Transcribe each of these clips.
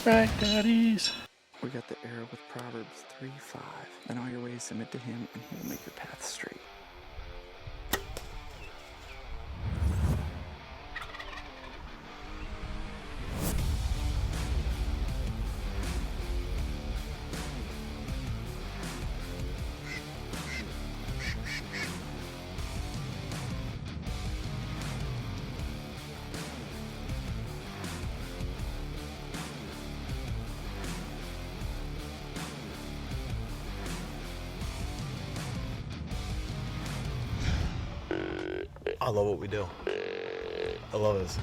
Rack Daddies. We got the arrow with Proverbs 3:5. In all your ways submit to him, and he will make your path straight. I love what we do. I love this.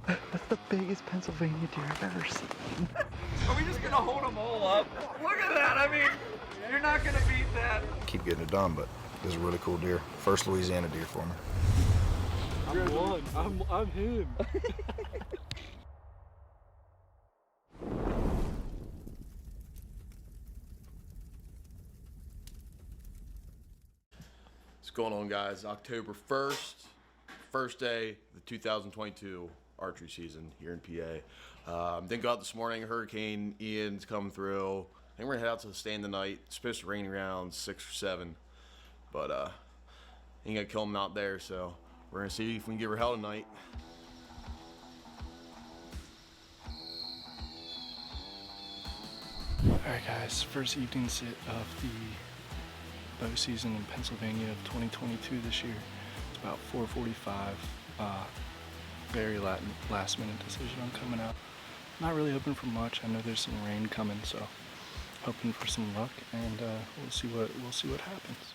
That's the biggest Pennsylvania deer I've ever seen. Are we just gonna hold them all up? Look at that. I mean, you're not gonna beat that. Keep getting it done, but this is a really cool deer. First Louisiana deer for me. I'm one. I'm him. What's going on, guys? October 1st, first day of the 2022 archery season here in PA. Didn't go out this morning. Hurricane Ian's coming through. I think we're gonna head out to the stand tonight. It's supposed to rain around 6 or 7, but ain't gonna kill him out there. So we're gonna see if we can give her hell tonight. Alright guys, first evening sit of the bow season in Pennsylvania of 2022 this year. It's about 4:45. Very last minute decision on coming out. Not really hoping for much. I know there's some rain coming, so hoping for some luck, and we'll see what happens.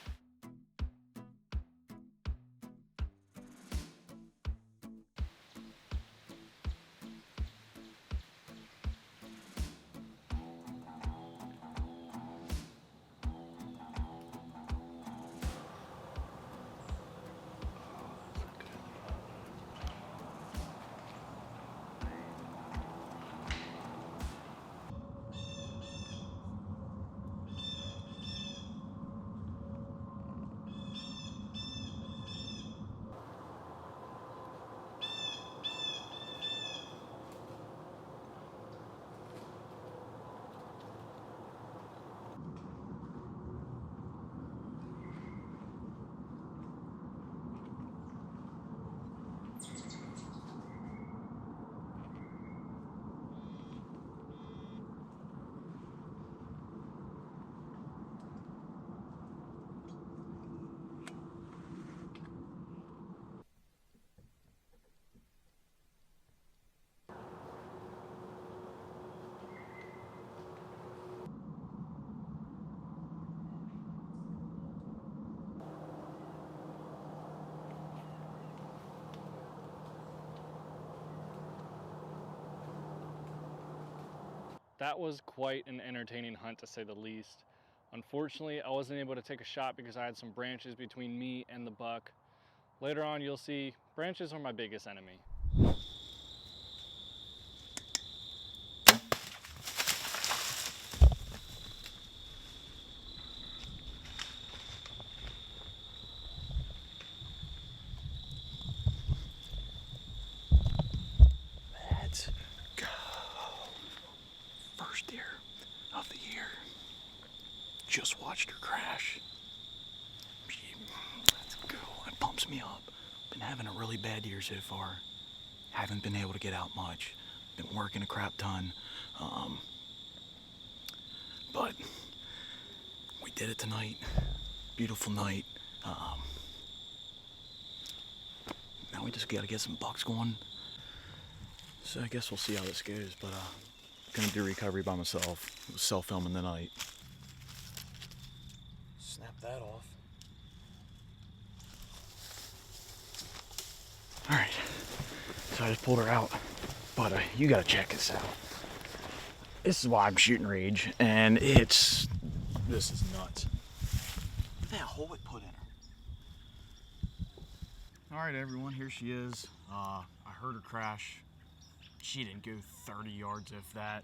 That was quite an entertaining hunt, to say the least. Unfortunately, I wasn't able to take a shot because I had some branches between me and the buck. Later on, you'll see branches are my biggest enemy. Let's go. First deer of the year. Just watched her crash. Let's go. It pumps me up. Been having a really bad year so far. Haven't been able to get out much. Been working a crap ton. But we did it tonight. Beautiful night. Now we just gotta get some bucks going. So I guess we'll see how this goes, but gonna do recovery by myself. Self-filming tonight. Snap that off. Alright, so I just pulled her out, but you gotta check this out. This is why I'm shooting Rage, and this is nuts. Look at that hole it put in her. Alright everyone, here she is. I heard her crash. She didn't go 30 yards if that.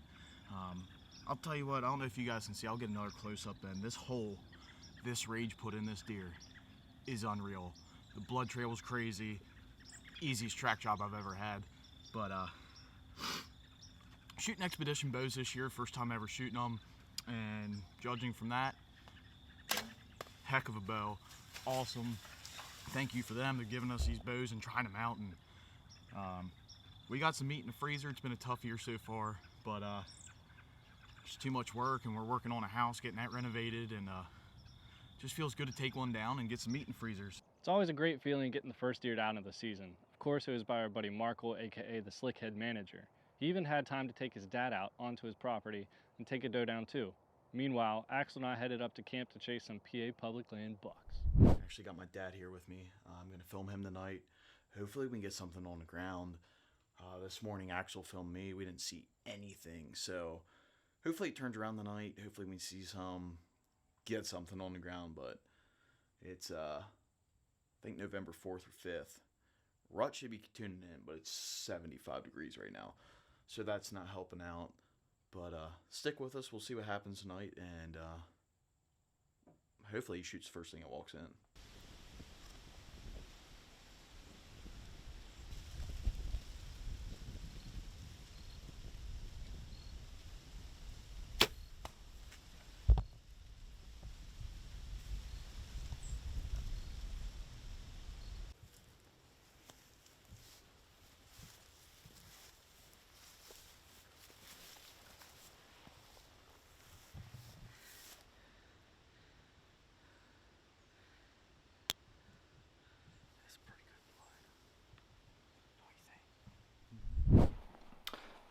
I'll tell you what, I don't know if you guys can see, I'll get another close-up then. This hole this Rage put in this deer is unreal. The blood trail was crazy. Easiest track job I've ever had. But shooting expedition bows this year, first time ever shooting them, and judging from that, heck of a bow, awesome. Thank you for them. They're giving us these bows and trying them out, and we got some meat in the freezer. It's been a tough year so far, but just too much work, and we're working on a house, getting that renovated, and just feels good to take one down and get some meat in freezers. It's always a great feeling getting the first deer down of the season. Of course, it was by our buddy Markle, aka the Slickhead Manager. He even had time to take his dad out onto his property and take a doe down too. Meanwhile, Axel and I headed up to camp to chase some PA public land bucks. I actually got my dad here with me. I'm gonna film him tonight. Hopefully we can get something on the ground. This morning Axel filmed me. We didn't see anything, so hopefully it turns around tonight. Hopefully we see some, get something on the ground, but it's I think November 4th or 5th. Rut should be tuning in, but it's 75 degrees right now, so that's not helping out. But stick with us. We'll see what happens tonight, and hopefully he shoots first thing that walks in.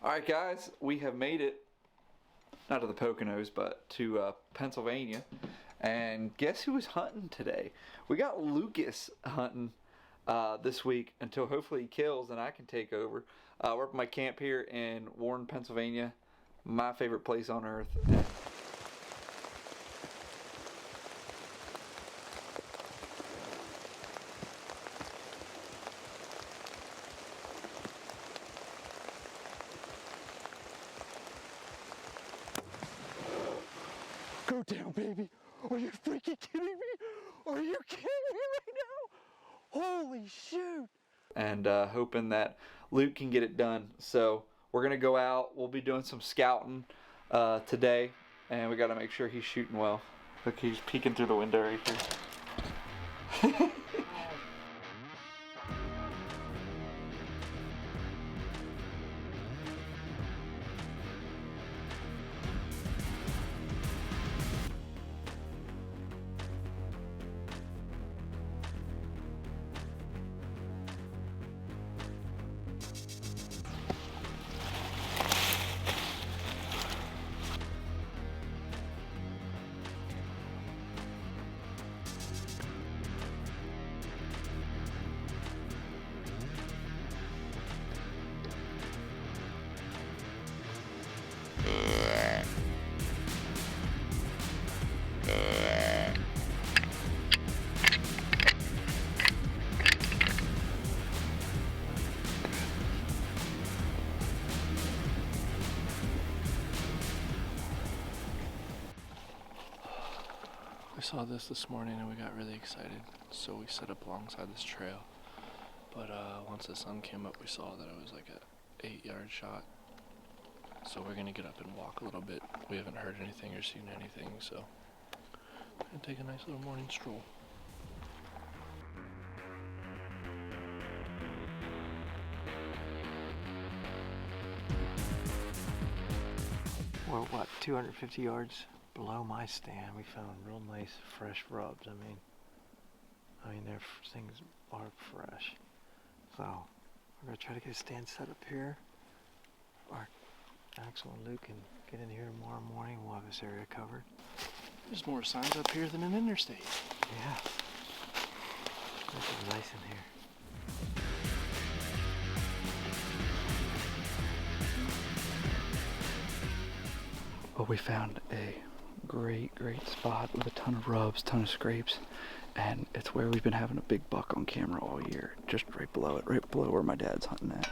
Alright guys, we have made it, not to the Poconos, but to Pennsylvania, and guess who was hunting today? We got Lucas hunting this week until hopefully he kills and I can take over. We're at my camp here in Warren, Pennsylvania, my favorite place on earth. Go down, baby. Are you freaking kidding me? Are you kidding me right now? Holy shoot. And hoping that Luke can get it done. So we're going to go out. We'll be doing some scouting today. And we got to make sure he's shooting well. Look, he's peeking through the window right here. We saw this morning and we got really excited, so we set up alongside this trail. But once the sun came up, we saw that it was like a 8-yard shot. So we're gonna get up and walk a little bit. We haven't heard anything or seen anything, so we're gonna take a nice little morning stroll. We're what, 250 yards below my stand. We found real nice fresh rubs. I mean their things are fresh. So we're gonna try to get a stand set up here. Our Axel and Luke can get in here tomorrow morning. We'll have this area covered. There's more signs up here than an interstate. Yeah. This is nice in here. Well, we found a great spot with a ton of rubs, ton of scrapes, and it's where we've been having a big buck on camera all year, just right below it, right below where my dad's hunting at.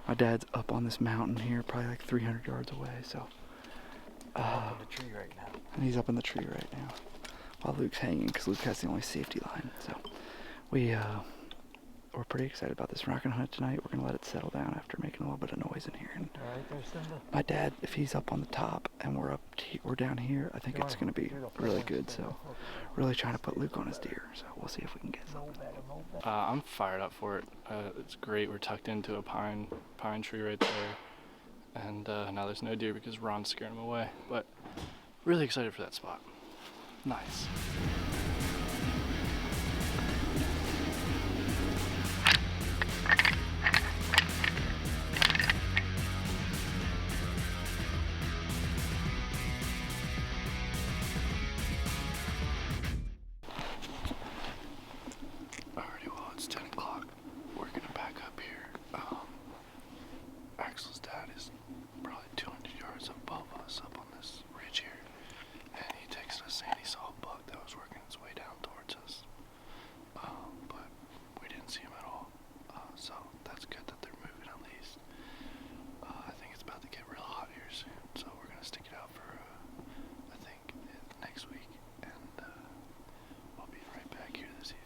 My dad's up on this mountain here, probably like 300 yards away, so. Up in the tree right now. And he's up in the tree right now, while Luke's hanging, because Luke has the only safety line, so. We're we're pretty excited about this. We're not going to hunt tonight. We're going to let it settle down after making a little bit of noise in here. And Alright there, Simba. my dad, if he's up on the top and we're down here, I think it's going to be really good. So really trying to put Luke on his deer. So we'll see if we can get something. I'm fired up for it. It's great. We're tucked into a pine tree right there. And now there's no deer because Ron's scaring him away. But really excited for that spot. Nice. Alrighty, well, it's 10 o'clock. We're gonna back up here. Axel's dad is probably 200 yards above us up on this ridge here. And he texted us saying he saw a buck that was working its way down towards us. But we didn't see him at all. So that's good that they're moving at least. I think it's about to get real hot here soon. So we're gonna stick it out for, I think, next week. And I'll be right back here this evening.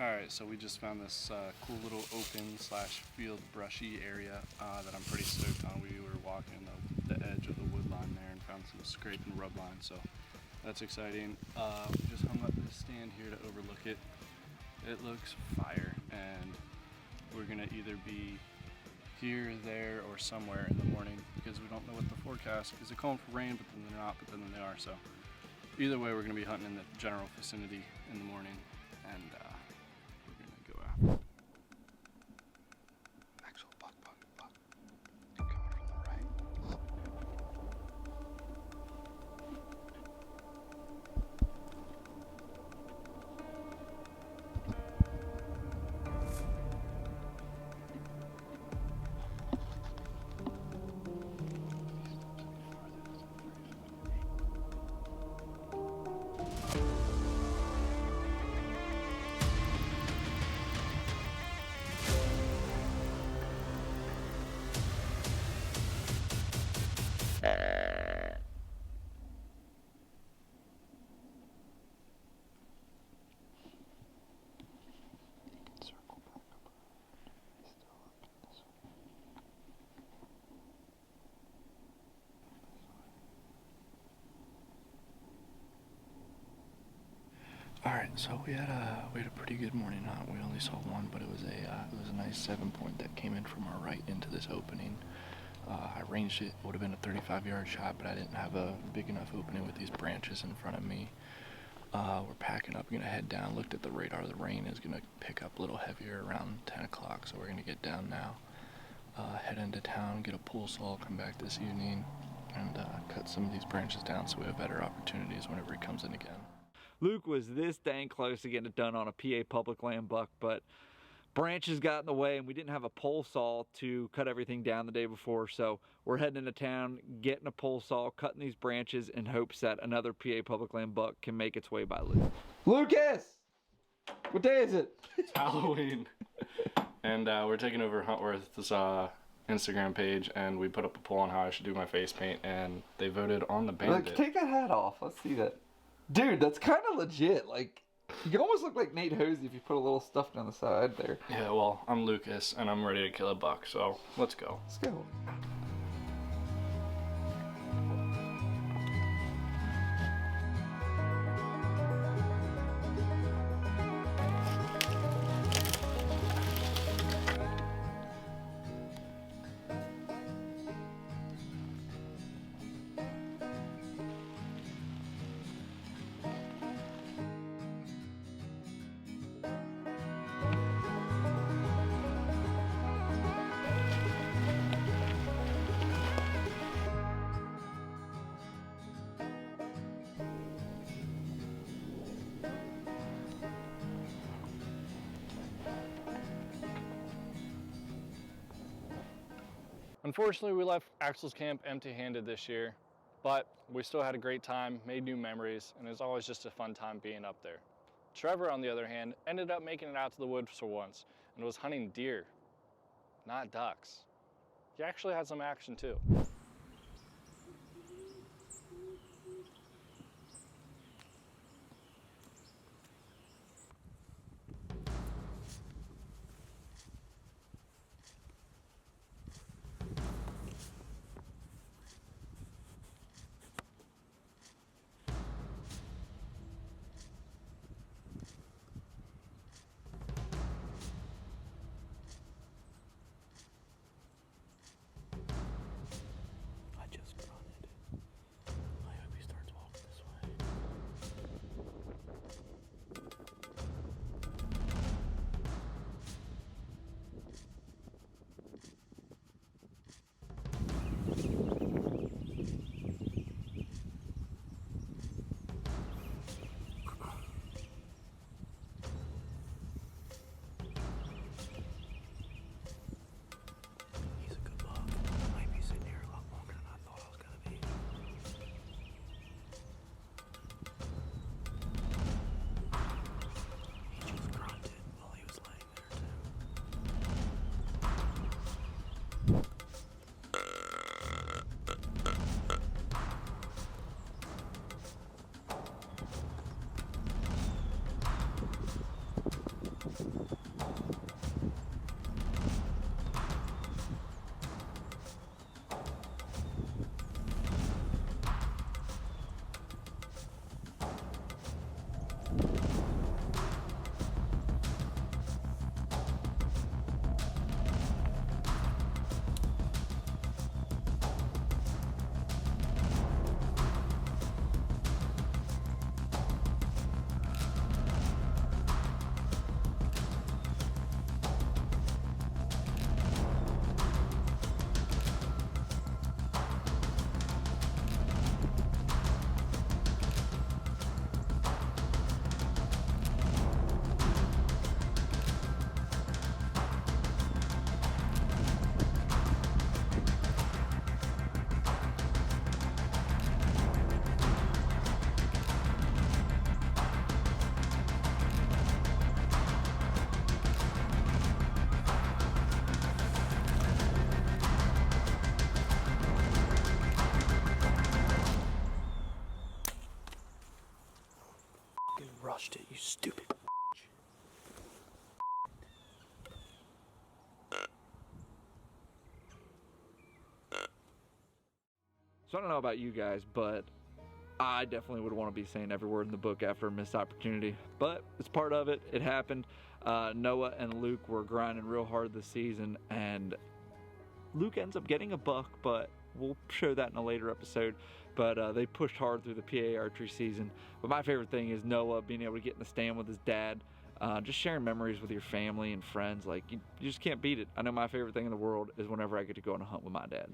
Alright, so we just found this cool little open / field brushy area that I'm pretty stoked on. We were walking the edge of the wood line there and found some scrape and rub line, so that's exciting. We just hung up this stand here to overlook it. It looks fire, and we're gonna either be here, there, or somewhere in the morning because we don't know what the forecast is. They're calling for rain, but then they're not, but then they are. So either way, we're gonna be hunting in the general vicinity in the morning, and we're gonna go after. Actual buck. Coming from the right. Alright, so we had a pretty good morning hunt. We only saw one, but it was a nice 7-point that came in from our right into this opening. I ranged it. Would have been a 35-yard shot, but I didn't have a big enough opening with these branches in front of me. We're packing up, gonna head down. Looked at the radar. The rain is gonna pick up a little heavier around 10 o'clock, so we're gonna get down now. Head into town, get a pool saw, come back this evening, and cut some of these branches down so we have better opportunities whenever he comes in again. Luke was this dang close to getting it done on a PA public land buck, but branches got in the way and we didn't have a pole saw to cut everything down the day before, so we're heading into town, getting a pole saw, cutting these branches in hopes that another PA public land buck can make its way by Luke. Lucas! What day is it? It's Halloween. And we're taking over Huntworth's Instagram page, and we put up a poll on how I should do my face paint, and they voted on the bandit. Look, take that hat off. Let's see that. Dude, that's kind of legit. Like, you almost look like Nate Hosey if you put a little stuff down the side there. Yeah, well, I'm Lucas, and I'm ready to kill a buck, so let's go. Let's go. Unfortunately, we left Axel's camp empty-handed this year, but we still had a great time, made new memories, and it was always just a fun time being up there. Trevor, on the other hand, ended up making it out to the woods for once and was hunting deer, not ducks. He actually had some action too. Rushed it, you stupid. So I don't know about you guys, but I definitely would want to be saying every word in the book after a missed opportunity. But it's part of it. It happened. Noah and Luke were grinding real hard this season, and Luke ends up getting a buck, but we'll show that in a later episode. But they pushed hard through the PA archery season. But my favorite thing is Noah being able to get in the stand with his dad, just sharing memories with your family and friends. Like, you just can't beat it. I know my favorite thing in the world is whenever I get to go on a hunt with my dad.